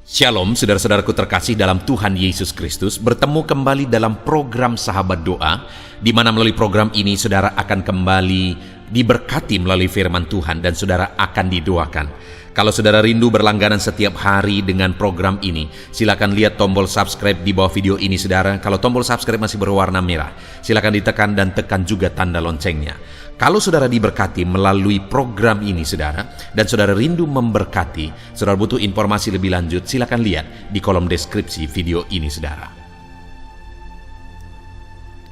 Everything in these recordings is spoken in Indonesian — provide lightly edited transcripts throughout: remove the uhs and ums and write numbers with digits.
Shalom, saudara-saudaraku terkasih dalam Tuhan Yesus Kristus. Bertemu kembali dalam program Sahabat Doa, di mana melalui program ini saudara akan kembali diberkati melalui firman Tuhan dan saudara akan didoakan. Kalau saudara rindu berlangganan setiap hari dengan program ini, silakan lihat tombol subscribe di bawah video ini saudara. Kalau tombol subscribe masih berwarna merah, silakan ditekan dan tekan juga tanda loncengnya. Kalau saudara diberkati melalui program ini saudara, dan saudara rindu memberkati, saudara butuh informasi lebih lanjut, silakan lihat di kolom deskripsi video ini saudara.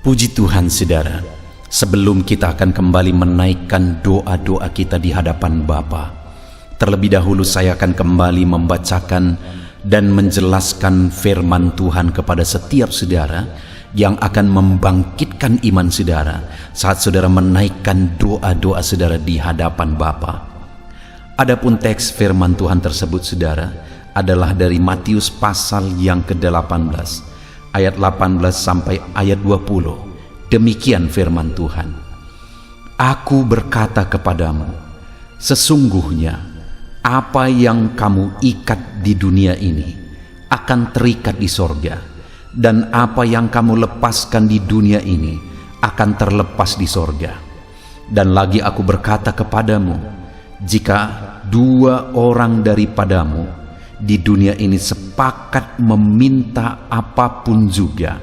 Puji Tuhan saudara, sebelum kita akan kembali menaikkan doa-doa kita di hadapan Bapa, terlebih dahulu saya akan kembali membacakan dan menjelaskan firman Tuhan kepada setiap saudara yang akan membangkitkan iman saudara saat saudara menaikkan doa-doa saudara di hadapan Bapa. Adapun teks firman Tuhan tersebut saudara adalah dari Matius pasal yang ke-18 ayat 18 sampai ayat 20. Demikian firman Tuhan. Aku berkata kepadamu, sesungguhnya apa yang kamu ikat di dunia ini akan terikat di sorga, dan apa yang kamu lepaskan di dunia ini akan terlepas di sorga. Dan lagi aku berkata kepadamu, jika dua orang daripadamu di dunia ini sepakat meminta apapun juga,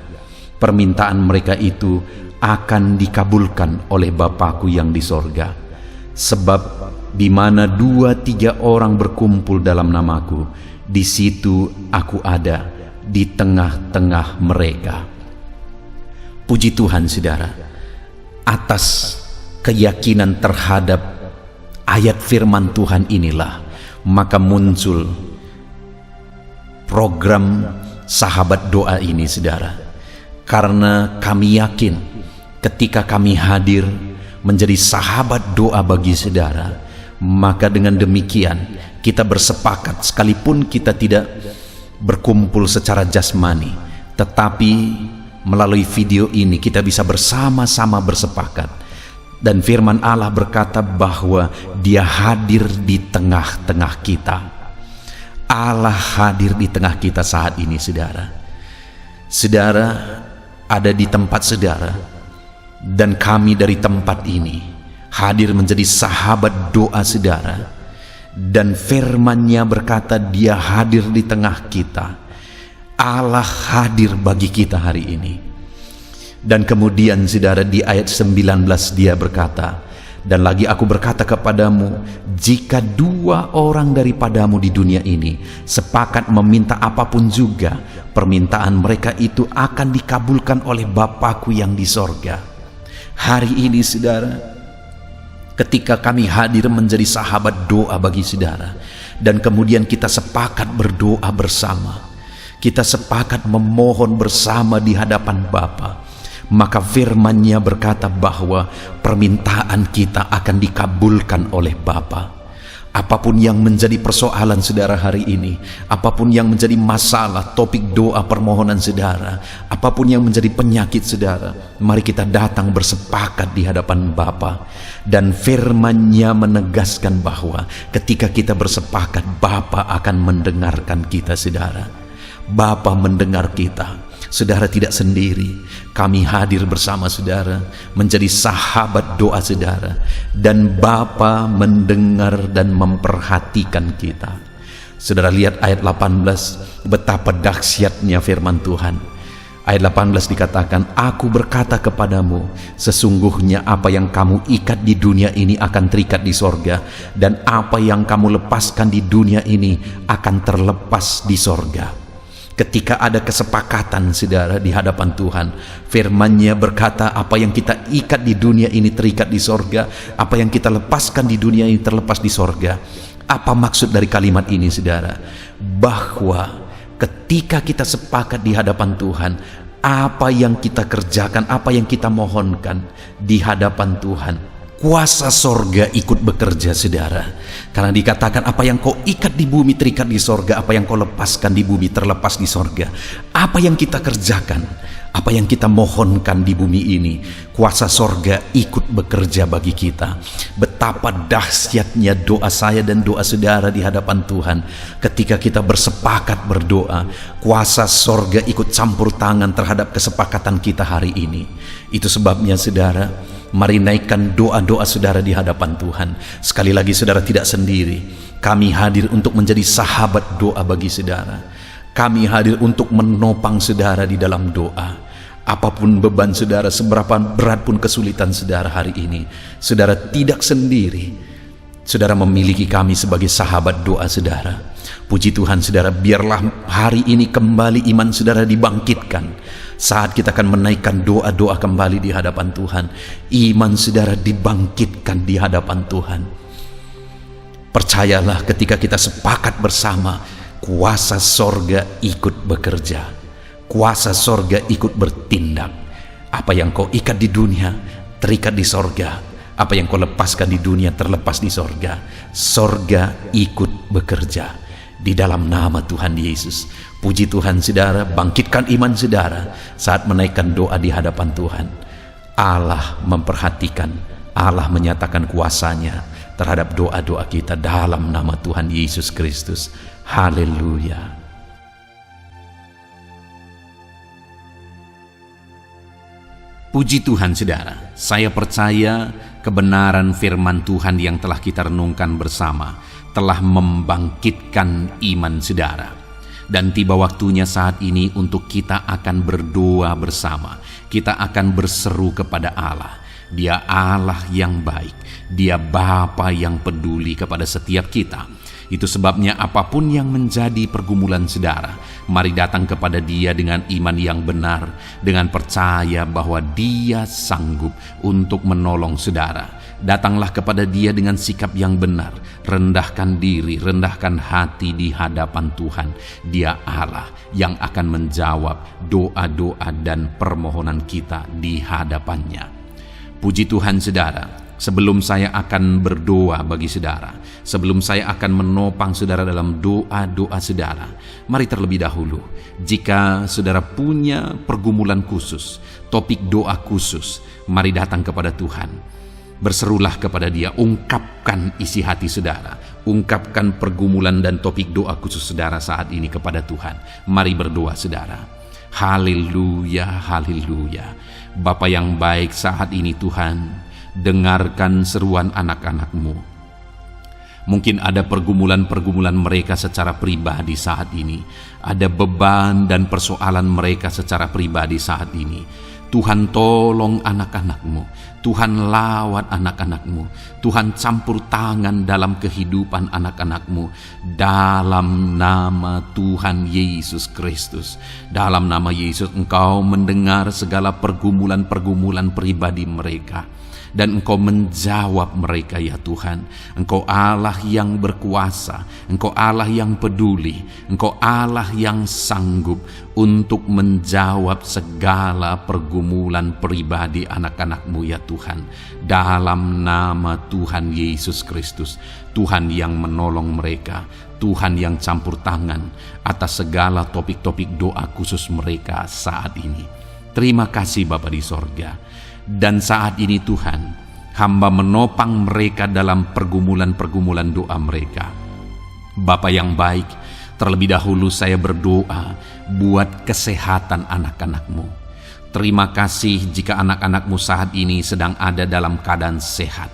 permintaan mereka itu akan dikabulkan oleh Bapa-Ku yang di sorga. Sebab di mana 2-3 orang berkumpul dalam namaku, di situ aku ada di tengah-tengah mereka. Puji Tuhan saudara, atas keyakinan terhadap ayat firman Tuhan inilah maka muncul program Sahabat Doa ini saudara. Karena kami yakin ketika kami hadir menjadi sahabat doa bagi saudara, maka dengan demikian kita bersepakat, sekalipun kita tidak berkumpul secara jasmani, tetapi melalui video ini kita bisa bersama-sama bersepakat. Dan firman Allah berkata bahwa Dia hadir di tengah-tengah kita. Allah hadir di tengah kita saat ini saudara. Saudara ada di tempat saudara, dan kami dari tempat ini hadir menjadi sahabat doa saudara. Dan firman-Nya berkata Dia hadir di tengah kita. Allah hadir bagi kita hari ini. Dan kemudian saudara di ayat 19 Dia berkata, dan lagi aku berkata kepadamu, jika 2 orang daripadamu di dunia ini sepakat meminta apapun juga, permintaan mereka itu akan dikabulkan oleh Bapa-Ku yang di sorga. Hari ini saudara, ketika kami hadir menjadi sahabat doa bagi saudara, dan kemudian kita sepakat berdoa bersama, kita sepakat memohon bersama di hadapan Bapa, maka firman-Nya berkata bahwa permintaan kita akan dikabulkan oleh Bapa. Apapun yang menjadi persoalan saudara hari ini, apapun yang menjadi masalah, topik doa permohonan saudara, apapun yang menjadi penyakit saudara, mari kita datang bersepakat di hadapan Bapa. Dan firman-Nya menegaskan bahwa ketika kita bersepakat, Bapa akan mendengarkan kita saudara. Bapa mendengar kita. Saudara tidak sendiri, kami hadir bersama saudara menjadi sahabat doa saudara, dan Bapa mendengar dan memperhatikan kita. Saudara lihat ayat 18, betapa dahsyatnya firman Tuhan. Ayat 18 dikatakan, aku berkata kepadamu, sesungguhnya apa yang kamu ikat di dunia ini akan terikat di sorga, dan apa yang kamu lepaskan di dunia ini akan terlepas di sorga. Ketika ada kesepakatan saudara di hadapan Tuhan, firman-Nya berkata apa yang kita ikat di dunia ini terikat di sorga, apa yang kita lepaskan di dunia ini terlepas di sorga. Apa maksud dari kalimat ini saudara? Bahwa ketika kita sepakat di hadapan Tuhan, apa yang kita kerjakan, apa yang kita mohonkan di hadapan Tuhan, Kuasa sorga ikut bekerja, saudara. Karena dikatakan apa yang kau ikat di bumi terikat di sorga, apa yang kau lepaskan di bumi terlepas di sorga. Apa yang kita kerjakan, apa yang kita mohonkan di bumi ini, kuasa sorga ikut bekerja bagi kita. Betapa dahsyatnya doa saya dan doa saudara di hadapan Tuhan. Ketika kita bersepakat berdoa, kuasa sorga ikut campur tangan terhadap kesepakatan kita hari ini. Itu sebabnya, saudara, mari naikkan doa-doa saudara di hadapan Tuhan. Sekali lagi, saudara tidak sendiri. Kami hadir untuk menjadi sahabat doa bagi saudara. Kami hadir untuk menopang saudara di dalam doa. Apapun beban saudara, seberapa berat pun kesulitan saudara hari ini, saudara tidak sendiri. Saudara memiliki kami sebagai sahabat doa saudara. Puji Tuhan, saudara, biarlah hari ini kembali iman saudara dibangkitkan. Saat kita akan menaikkan doa-doa kembali di hadapan Tuhan, iman saudara dibangkitkan di hadapan Tuhan. Percayalah, ketika kita sepakat bersama, kuasa sorga ikut bekerja. Kuasa sorga ikut bertindak. Apa yang kau ikat di dunia terikat di sorga. Apa yang kau lepaskan di dunia terlepas di sorga. Sorga ikut bekerja di dalam nama Tuhan Yesus. Puji Tuhan, saudara, bangkitkan iman saudara saat menaikkan doa di hadapan Tuhan. Allah memperhatikan, Allah menyatakan kuasanya terhadap doa-doa kita dalam nama Tuhan Yesus Kristus. Haleluya. Puji Tuhan, saudara, saya percaya kebenaran firman Tuhan yang telah kita renungkan bersama telah membangkitkan iman saudara. Dan tiba waktunya saat ini untuk kita akan berdoa bersama. Kita akan berseru kepada Allah. Dia Allah yang baik. Dia Bapa yang peduli kepada setiap kita. Itu sebabnya apapun yang menjadi pergumulan saudara, mari datang kepada Dia dengan iman yang benar, dengan percaya bahwa Dia sanggup untuk menolong saudara. Datanglah kepada Dia dengan sikap yang benar, rendahkan diri, rendahkan hati di hadapan Tuhan. Dia Allah yang akan menjawab doa-doa dan permohonan kita di hadapannya. Puji Tuhan, saudara. Sebelum saya akan berdoa bagi saudara, sebelum saya akan menopang saudara dalam doa-doa saudara, mari terlebih dahulu, jika saudara punya pergumulan khusus, topik doa khusus, mari datang kepada Tuhan. Berserulah kepada Dia, ungkapkan isi hati saudara, ungkapkan pergumulan dan topik doa khusus saudara saat ini kepada Tuhan. Mari berdoa, saudara. Haleluya, haleluya. Bapa yang baik, saat ini Tuhan, dengarkan seruan anak-anak-Mu. Mungkin ada pergumulan-pergumulan mereka secara pribadi saat ini. Ada beban dan persoalan mereka secara pribadi saat ini. Tuhan, tolong anak-anak-Mu. Tuhan, lawat anak-anak-Mu. Tuhan, campur tangan dalam kehidupan anak-anak-Mu. Dalam nama Tuhan Yesus Kristus. Dalam nama Yesus, Engkau mendengar segala pergumulan-pergumulan pribadi mereka. Dan Engkau menjawab mereka, ya Tuhan. Engkau Allah yang berkuasa, Engkau Allah yang peduli, Engkau Allah yang sanggup untuk menjawab segala pergumulan pribadi anak-anak-Mu, ya Tuhan. Dalam nama Tuhan Yesus Kristus, Tuhan yang menolong mereka, Tuhan yang campur tangan atas segala topik-topik doa khusus mereka saat ini. Terima kasih Bapa di sorga. Dan saat ini Tuhan, hamba menopang mereka dalam pergumulan-pergumulan doa mereka. Bapa yang baik, terlebih dahulu saya berdoa buat kesehatan anak-anak-Mu. Terima kasih jika anak-anak-Mu saat ini sedang ada dalam keadaan sehat.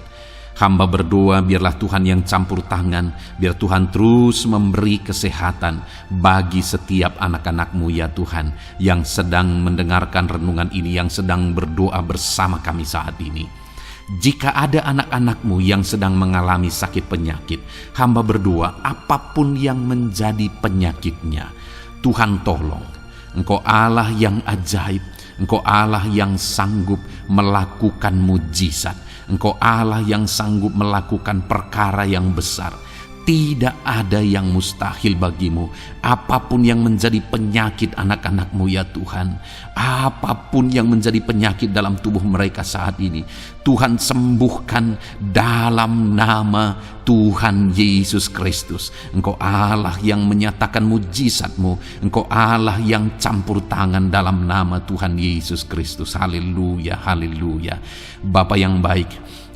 Hamba berdoa biarlah Tuhan yang campur tangan, biar Tuhan terus memberi kesehatan bagi setiap anak-anak-Mu, ya Tuhan, yang sedang mendengarkan renungan ini, yang sedang berdoa bersama kami saat ini. Jika ada anak-anak-Mu yang sedang mengalami sakit penyakit, hamba berdoa apapun yang menjadi penyakitnya, Tuhan tolong. Engkau Allah yang ajaib, Engkau Allah yang sanggup melakukan mujizat. Engkau Allah yang sanggup melakukan perkara yang besar. Tidak ada yang mustahil bagimu. Apapun yang menjadi penyakit anak-anakmu ya Tuhan, apapun yang menjadi penyakit dalam tubuh mereka saat ini, Tuhan sembuhkan dalam nama Tuhan Yesus Kristus. Engkau Allah yang menyatakan mujizat-Mu, Engkau Allah yang campur tangan dalam nama Tuhan Yesus Kristus. Haleluya, haleluya. Bapa yang baik,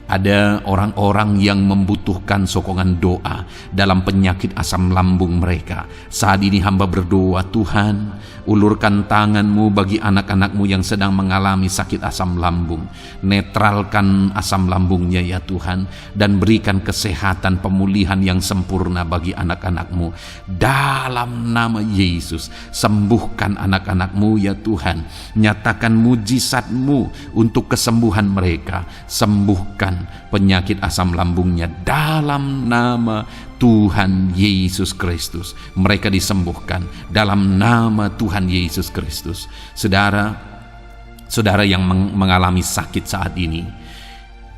ada orang-orang yang membutuhkan sokongan doa dalam penyakit asam lambung mereka. Saat ini hamba berdoa, Tuhan, ulurkan tangan-Mu bagi anak-anak-Mu yang sedang mengalami sakit asam lambung. Netralkan asam lambungnya ya Tuhan, dan berikan kesehatan pemulihan yang sempurna bagi anak-anak-Mu. Dalam nama Yesus, sembuhkan anak-anak-Mu ya Tuhan. Nyatakan mujizat-Mu untuk kesembuhan mereka. Sembuhkan penyakit asam lambungnya dalam nama Tuhan Yesus Kristus. Mereka disembuhkan dalam nama Tuhan Yesus Kristus. Saudara yang mengalami sakit saat ini,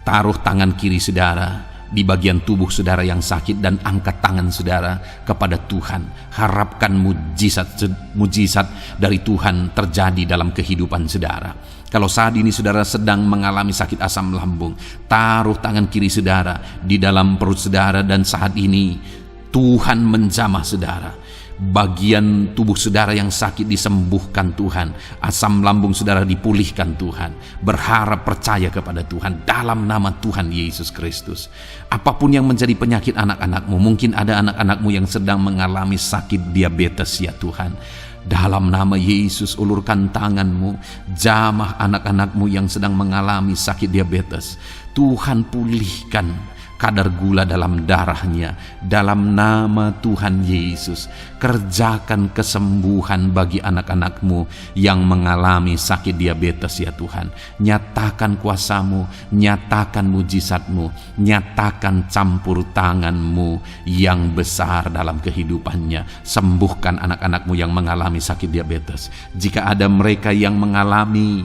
taruh tangan kiri saudara di bagian tubuh saudara yang sakit dan angkat tangan saudara kepada Tuhan. Harapkan mujizat dari Tuhan terjadi dalam kehidupan saudara. Kalau saat ini saudara sedang mengalami sakit asam lambung, taruh tangan kiri saudara di dalam perut saudara, dan saat ini Tuhan menjamah saudara. Bagian tubuh saudara yang sakit disembuhkan Tuhan. Asam lambung saudara dipulihkan Tuhan. Berharap, percaya kepada Tuhan dalam nama Tuhan Yesus Kristus. Apapun yang menjadi penyakit anak-anakmu, mungkin ada anak-anakmu yang sedang mengalami sakit diabetes ya Tuhan. Dalam nama Yesus, ulurkan tangan-Mu, jamah anak-anak-Mu yang sedang mengalami sakit diabetes. Tuhan pulihkan kadar gula dalam darahnya. Dalam nama Tuhan Yesus, kerjakan kesembuhan bagi anak-anak-Mu yang mengalami sakit diabetes ya Tuhan. Nyatakan kuasa-Mu, nyatakan mujizat-Mu, nyatakan campur tangan-Mu yang besar dalam kehidupannya. Sembuhkan anak-anak-Mu yang mengalami sakit diabetes. Jika ada mereka yang mengalami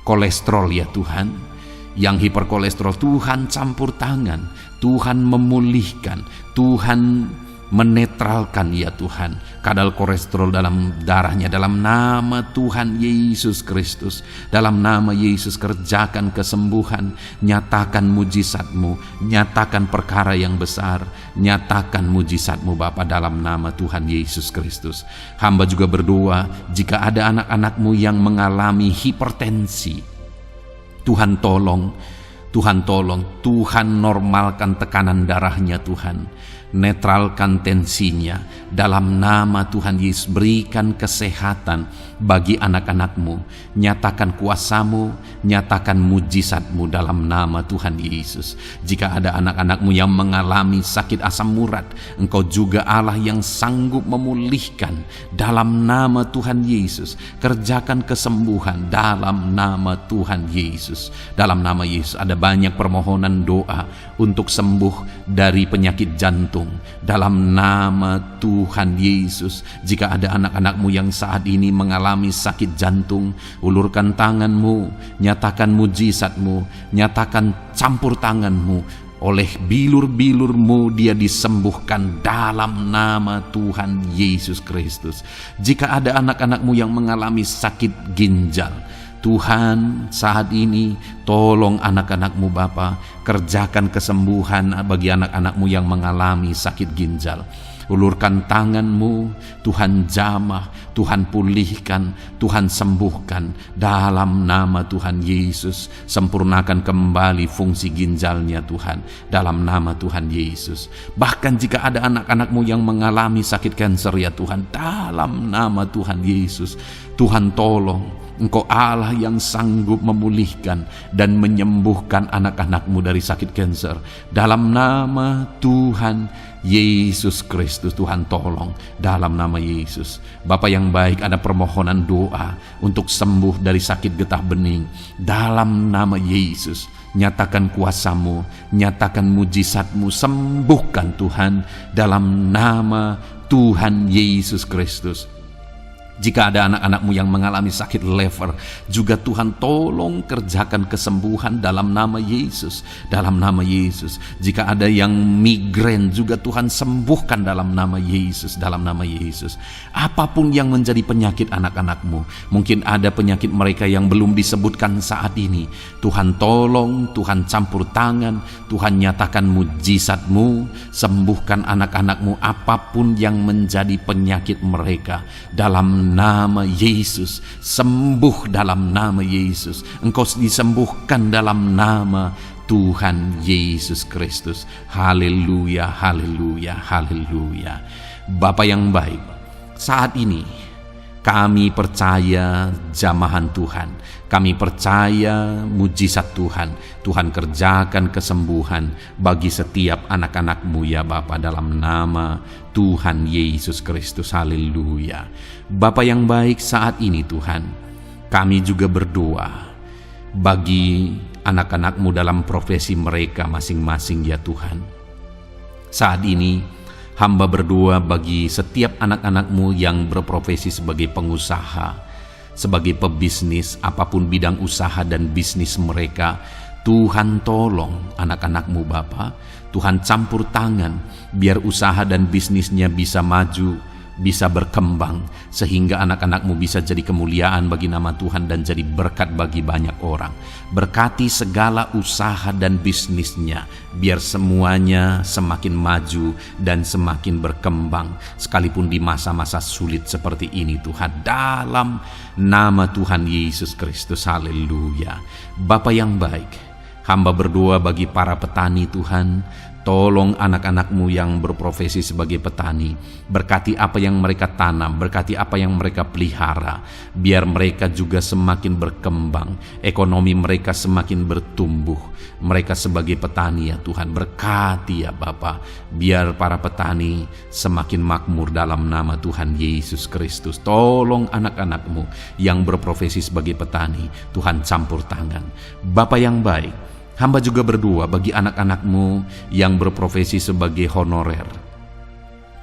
kolesterol ya Tuhan, yang hiperkolesterol, Tuhan campur tangan, Tuhan memulihkan, Tuhan menetralkan ya Tuhan kadar kolesterol dalam darahnya. Dalam nama Tuhan Yesus Kristus, dalam nama Yesus, kerjakan kesembuhan, nyatakan mujizat-Mu, nyatakan perkara yang besar, nyatakan mujizat-Mu Bapa dalam nama Tuhan Yesus Kristus. Hamba juga berdoa, jika ada anak-anak-Mu yang mengalami hipertensi, Tuhan tolong, Tuhan normalkan tekanan darahnya Tuhan. Netralkan tensinya dalam nama Tuhan Yesus. Berikan kesehatan bagi anak-anak-Mu. Nyatakan kuasa-Mu, nyatakan mujizat-Mu dalam nama Tuhan Yesus. Jika ada anak-anak-Mu yang mengalami sakit asam urat, Engkau juga Allah yang sanggup memulihkan dalam nama Tuhan Yesus. Kerjakan kesembuhan dalam nama Tuhan Yesus. Dalam nama Yesus ada banyak permohonan doa untuk sembuh dari penyakit jantung. Dalam nama Tuhan Yesus, jika ada anak-anak-Mu yang saat ini mengalami sakit jantung, ulurkan tangan-Mu, nyatakan mujizat-Mu, nyatakan campur tangan-Mu. Oleh bilur-bilur-Mu dia disembuhkan dalam nama Tuhan Yesus Kristus. Jika ada anak-anak-Mu yang mengalami sakit ginjal, Tuhan saat ini tolong anak-anak-Mu Bapa, kerjakan kesembuhan bagi anak-anak-Mu yang mengalami sakit ginjal. Ulurkan tangan-Mu, Tuhan jamah, Tuhan pulihkan, Tuhan sembuhkan dalam nama Tuhan Yesus. Sempurnakan kembali fungsi ginjalnya Tuhan dalam nama Tuhan Yesus. Bahkan jika ada anak-anak-Mu yang mengalami sakit kanker ya Tuhan, dalam nama Tuhan Yesus, Tuhan tolong. Engkau Allah yang sanggup memulihkan dan menyembuhkan anak-anak-Mu dari sakit kanker. Dalam nama Tuhan Yesus Kristus, Tuhan tolong dalam nama Yesus. Bapa yang baik, ada permohonan doa untuk sembuh dari sakit getah bening. Dalam nama Yesus, nyatakan kuasa-Mu, nyatakan mujizat-Mu, sembuhkan Tuhan dalam nama Tuhan Yesus Kristus. Jika ada anak-anak-Mu yang mengalami sakit lever, juga Tuhan tolong kerjakan kesembuhan dalam nama Yesus. Dalam nama Yesus. Jika ada yang migrain, juga Tuhan sembuhkan dalam nama Yesus. Dalam nama Yesus. Apapun yang menjadi penyakit anak-anak-Mu, mungkin ada penyakit mereka yang belum disebutkan saat ini, Tuhan tolong, Tuhan campur tangan, Tuhan nyatakan mujizat-Mu, sembuhkan anak-anak-Mu apapun yang menjadi penyakit mereka. Dalam nama Yesus, sembuh dalam nama Yesus. Engkau disembuhkan dalam nama Tuhan Yesus Kristus. Haleluya, haleluya, haleluya. Bapa yang baik, saat ini kami percaya jamahan Tuhan, kami percaya mujizat Tuhan. Tuhan kerjakan kesembuhan bagi setiap anak-anak-Mu ya Bapa, dalam nama Tuhan Yesus Kristus. Haleluya. Bapa yang baik, saat ini Tuhan, kami juga berdoa bagi anak-anak-Mu dalam profesi mereka masing-masing ya Tuhan. Saat ini hamba berdoa bagi setiap anak-anak-Mu yang berprofesi sebagai pengusaha, sebagai pebisnis, apapun bidang usaha dan bisnis mereka. Tuhan tolong anak-anak-Mu Bapa, Tuhan campur tangan biar usaha dan bisnisnya bisa maju, bisa berkembang, sehingga anak-anak-Mu bisa jadi kemuliaan bagi nama Tuhan dan jadi berkat bagi banyak orang. Berkati segala usaha dan bisnisnya, biar semuanya semakin maju dan semakin berkembang, sekalipun di masa-masa sulit seperti ini Tuhan, dalam nama Tuhan Yesus Kristus. Haleluya. Bapa yang baik, hamba berdoa bagi para petani Tuhan. Tolong anak-anak-Mu yang berprofesi sebagai petani, berkati apa yang mereka tanam, berkati apa yang mereka pelihara, biar mereka juga semakin berkembang, ekonomi mereka semakin bertumbuh. Mereka sebagai petani ya Tuhan, berkati ya Bapa, biar para petani semakin makmur dalam nama Tuhan Yesus Kristus. Tolong anak-anak-Mu yang berprofesi sebagai petani, Tuhan campur tangan. Bapa yang baik, hamba juga berdoa bagi anak-anak-Mu yang berprofesi sebagai honorer.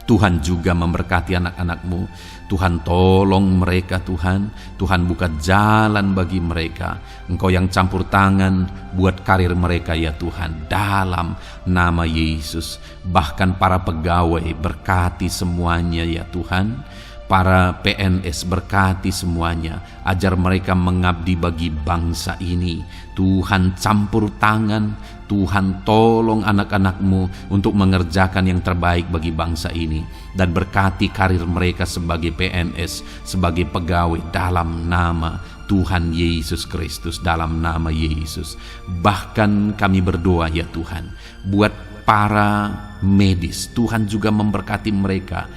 Tuhan juga memberkati anak-anak-Mu. Tuhan tolong mereka Tuhan. Tuhan buka jalan bagi mereka. Engkau yang campur tangan buat karir mereka ya Tuhan, dalam nama Yesus. Bahkan para pegawai berkati semuanya ya Tuhan. Para PNS berkati semuanya, ajar mereka mengabdi bagi bangsa ini. Tuhan campur tangan, Tuhan tolong anak-anak-Mu untuk mengerjakan yang terbaik bagi bangsa ini. Dan berkati karir mereka sebagai PNS, sebagai pegawai, dalam nama Tuhan Yesus Kristus, dalam nama Yesus. Bahkan kami berdoa ya Tuhan, buat para medis, Tuhan juga memberkati mereka.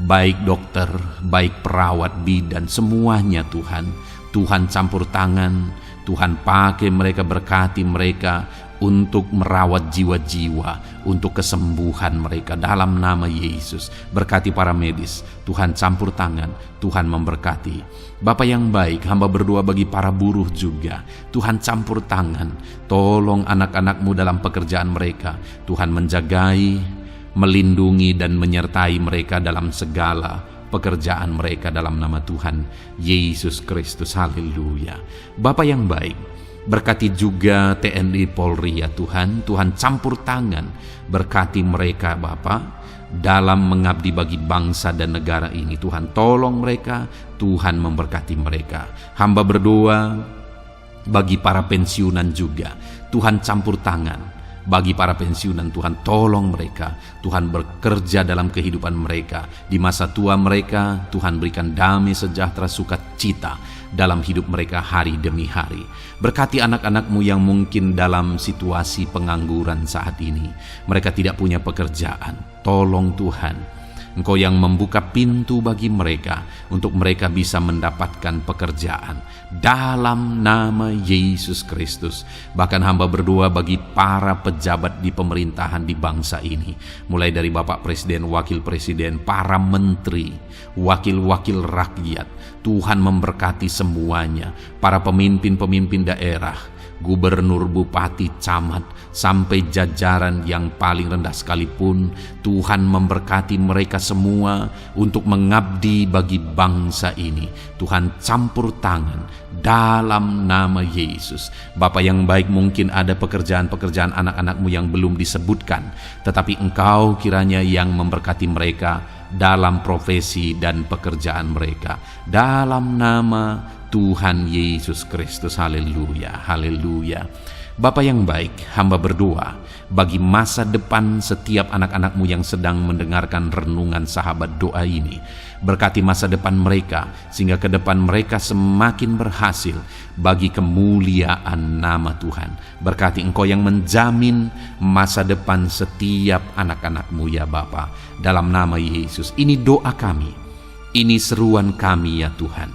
Baik dokter, baik perawat, bidan, semuanya Tuhan. Tuhan campur tangan, Tuhan pakai mereka, berkati mereka untuk merawat jiwa-jiwa, untuk kesembuhan mereka dalam nama Yesus. Berkati para medis, Tuhan campur tangan, Tuhan memberkati. Bapa yang baik, hamba berdoa bagi para buruh juga. Tuhan campur tangan, tolong anak-anak-Mu dalam pekerjaan mereka. Tuhan menjagai, melindungi dan menyertai mereka dalam segala pekerjaan mereka dalam nama Tuhan Yesus Kristus. Haleluya. Bapa yang baik, berkati juga TNI Polri ya Tuhan. Tuhan campur tangan, berkati mereka Bapa dalam mengabdi bagi bangsa dan negara ini. Tuhan tolong mereka, Tuhan memberkati mereka. Hamba berdoa bagi para pensiunan juga. Tuhan campur tangan bagi para pensiunan, Tuhan tolong mereka. Tuhan bekerja dalam kehidupan mereka. Di masa tua mereka, Tuhan berikan damai sejahtera sukacita dalam hidup mereka hari demi hari. Berkati anak-anak-Mu yang mungkin dalam situasi pengangguran saat ini. Mereka tidak punya pekerjaan. Tolong Tuhan, Engkau yang membuka pintu bagi mereka untuk mereka bisa mendapatkan pekerjaan dalam nama Yesus Kristus. Bahkan hamba berdoa bagi para pejabat di pemerintahan di bangsa ini, mulai dari Bapak Presiden, Wakil Presiden, para menteri, wakil-wakil rakyat. Tuhan memberkati semuanya, para pemimpin-pemimpin daerah, gubernur, bupati, camat, sampai jajaran yang paling rendah sekalipun. Tuhan memberkati mereka semua untuk mengabdi bagi bangsa ini. Tuhan campur tangan dalam nama Yesus. Bapa yang baik, mungkin ada pekerjaan-pekerjaan anak-anakmu yang belum disebutkan, tetapi Engkau kiranya yang memberkati mereka dalam profesi dan pekerjaan mereka. Dalam nama Tuhan Yesus Kristus. Haleluya, haleluya. Bapa yang baik, hamba berdoa bagi masa depan setiap anak-anakmu yang sedang mendengarkan renungan sahabat doa ini. Berkati masa depan mereka, sehingga ke depan mereka semakin berhasil bagi kemuliaan nama Tuhan. Berkati Engkau yang menjamin masa depan setiap anak-anakmu ya Bapa. Dalam nama Yesus, ini doa kami, ini seruan kami ya Tuhan.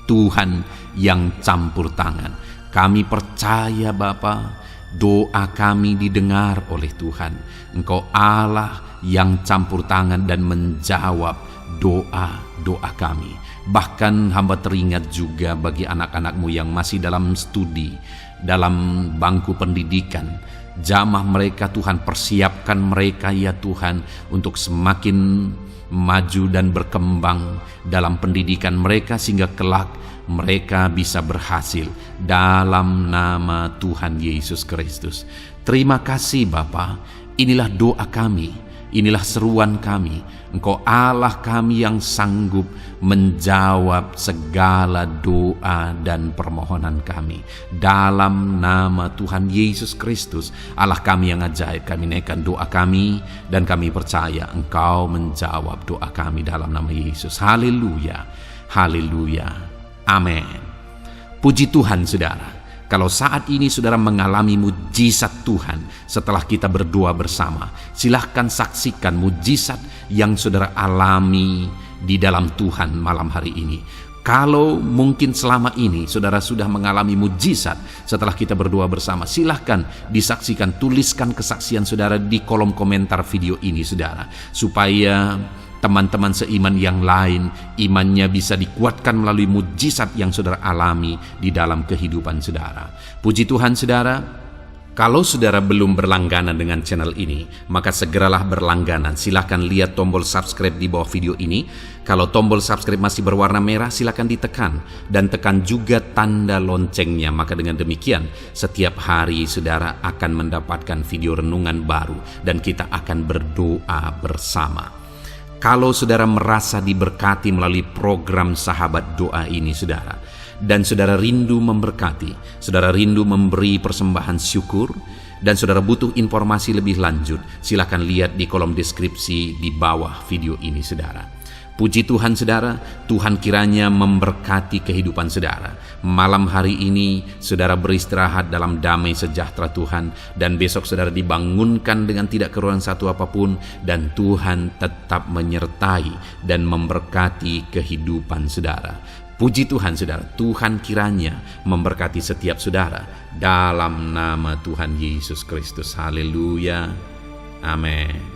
Tuhan yang campur tangan. Kami percaya Bapa, doa kami didengar oleh Tuhan. Engkau Allah yang campur tangan dan menjawab doa-doa kami. Bahkan hamba teringat juga bagi anak-anakmu yang masih dalam studi, dalam bangku pendidikan. Jamah mereka Tuhan, persiapkan mereka ya Tuhan untuk semakin maju dan berkembang dalam pendidikan mereka, sehingga kelak mereka bisa berhasil dalam nama Tuhan Yesus Kristus. Terima kasih Bapa, inilah doa kami, inilah seruan kami. Engkau Allah kami yang sanggup menjawab segala doa dan permohonan kami. Dalam nama Tuhan Yesus Kristus, Allah kami yang ajaib, kami naikkan doa kami dan kami percaya Engkau menjawab doa kami dalam nama Yesus. Haleluya, haleluya, amin. Puji Tuhan saudara. Kalau saat ini saudara mengalami mujizat Tuhan setelah kita berdoa bersama, silahkan saksikan mujizat yang saudara alami di dalam Tuhan malam hari ini. Kalau mungkin selama ini saudara sudah mengalami mujizat setelah kita berdoa bersama, silahkan disaksikan, tuliskan kesaksian saudara di kolom komentar video ini saudara, supaya teman-teman seiman yang lain imannya bisa dikuatkan melalui mujizat yang saudara alami di dalam kehidupan saudara. Puji Tuhan saudara, kalau saudara belum berlangganan dengan channel ini, maka segeralah berlangganan. Silahkan lihat tombol subscribe di bawah video ini. Kalau tombol subscribe masih berwarna merah, silahkan ditekan dan tekan juga tanda loncengnya. Maka dengan demikian setiap hari saudara akan mendapatkan video renungan baru dan kita akan berdoa bersama. Kalau saudara merasa diberkati melalui program sahabat doa ini saudara, dan saudara rindu memberkati, saudara rindu memberi persembahan syukur, dan saudara butuh informasi lebih lanjut, silakan lihat di kolom deskripsi di bawah video ini saudara. Puji Tuhan saudara, Tuhan kiranya memberkati kehidupan saudara. Malam hari ini saudara beristirahat dalam damai sejahtera Tuhan, dan besok saudara dibangunkan dengan tidak kekurangan satu apapun, dan Tuhan tetap menyertai dan memberkati kehidupan saudara. Puji Tuhan saudara, Tuhan kiranya memberkati setiap saudara dalam nama Tuhan Yesus Kristus. Haleluya, amin.